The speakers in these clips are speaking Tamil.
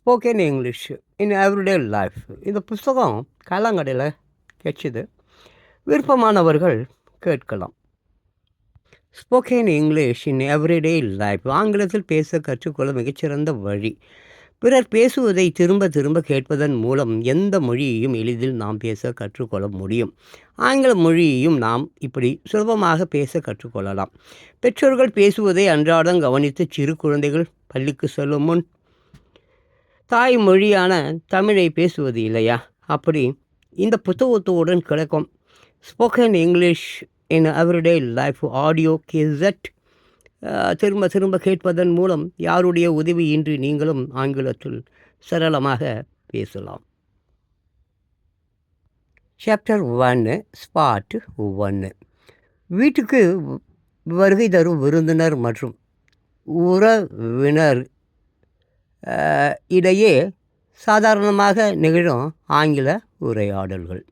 Spoken English in everyday life. இந்த புஸ்தகம் காலாங்கடையில் கிடைச்சிது. விருப்பமானவர்கள் கேட்கலாம். Spoken English in everyday life. ஆங்கிலத்தில் பேச கற்றுக்கொள்ள மிகச்சிறந்த வழி. பிறர் பேசுவதை திரும்ப திரும்ப கேட்பதன் மூலம் எந்த மொழியையும் எளிதில் நாம் பேச கற்றுக்கொள்ள முடியும். ஆங்கில மொழியையும் நாம் இப்படி சுலபமாக பேச கற்றுக்கொள்ளலாம். பெற்றோர்கள் பேசுவதை அன்றாடம் கவனித்து சிறு குழந்தைகள் பள்ளிக்கு செல்லும் முன் தாய்மொழியான தமிழை பேசுவது இல்லையா? அப்படி இந்த புத்தகத்துடன் கிடைக்கும் spoken English in everyday life audio cassette திரும்ப திரும்ப கேட்பதன் மூலம் யாருடைய உதவியின்றி நீங்களும் ஆங்கிலத்தில் சரளமாக பேசலாம். Chapter 1 spot 1. வீட்டுக்கு வருகை தரும் விருந்தினர் மற்றும் உறவினர் இடையே சாதாரணமாக நிகழும் ஆங்கில உரையாடல்கள்.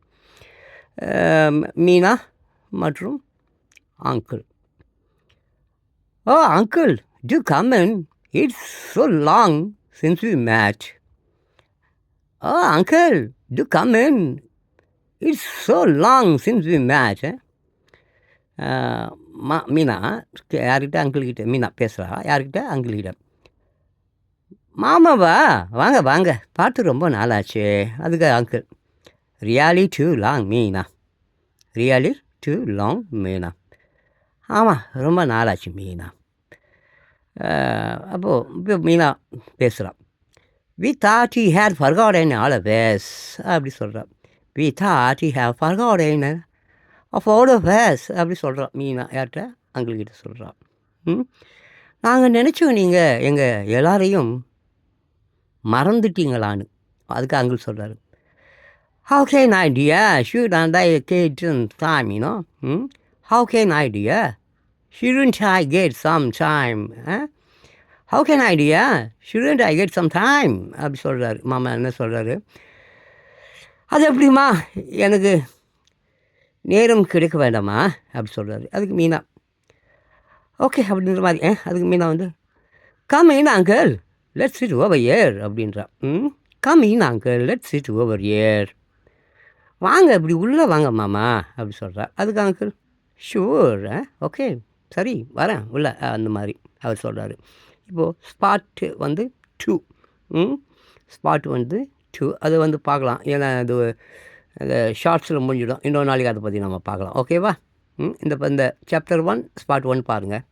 மீனா மற்றும் uncle. Oh, uncle, do come in. It's so long since we met. Oh, uncle, do come in. It's so long since we met. Meena யார்கிட்ட? அங்கிள்கிட்ட. மீனா பேசுகிறா. யார்கிட்ட? அங்கிள்கிட்ட. மாமாவா? வாங்க வாங்க, பார்த்து ரொம்ப நாளாச்சு. அதுக்கு uncle, really too long Meena. Really too long Meena. ஆமாம், ரொம்ப நாளாச்சு மீனா. அப்போது இப்போ மீனா பேசுகிறான். We thought he had forgotten all of us அப்படி சொல்கிறான். We thought he have forgotten of all of us அப்படி சொல்கிறான் மீனா. யார்கிட்ட? அங்கிள்கிட்ட சொல்கிறான். நாங்கள் நினச்சோம் நீங்கள் எங்கள் எல்லாரையும் மறந்துட்டீங்களான்னு. அதுக்கு அங்கிள் சொல்கிறாரு, how can I dear, shouldn't I get some time, you know? How can I dear, shouldn't I get some time? How can I dear, shouldn't I get some time? அப்படி சொல்கிறாரு. மாமா என்ன சொல்கிறாரு, அது எப்படிம்மா, எனக்கு நேரம் கிடைக்க வேண்டாமா அப்படி சொல்கிறாரு. அதுக்கு மீனா ஓகே அப்படின்ற மாதிரி. அதுக்கு மீனா வந்து, come in uncle, let's sit over here அப்படின்றா. Come in uncle, let's sit over here. வாங்க இப்படி உள்ளே வாங்க மாமா அப்படி சொல்கிறா. அதுக்கு அங்கிள், ஷூர், ஓகே சரி வரேன் உள்ள அந்த மாதிரி அவர் சொல்கிறாரு. இப்போது ஸ்பாட் வந்து 2. ஸ்பாட் வந்து 2 அது வந்து பார்க்கலாம். ஏன்னா அது அந்த ஷார்ட்ஸில் முடிஞ்சிடும். இன்னொரு நாளைக்கு அதை பற்றி நம்ம பார்க்கலாம். ஓகேவா? இந்த சாப்டர் 1 ஸ்பாட் 1 பாருங்கள்.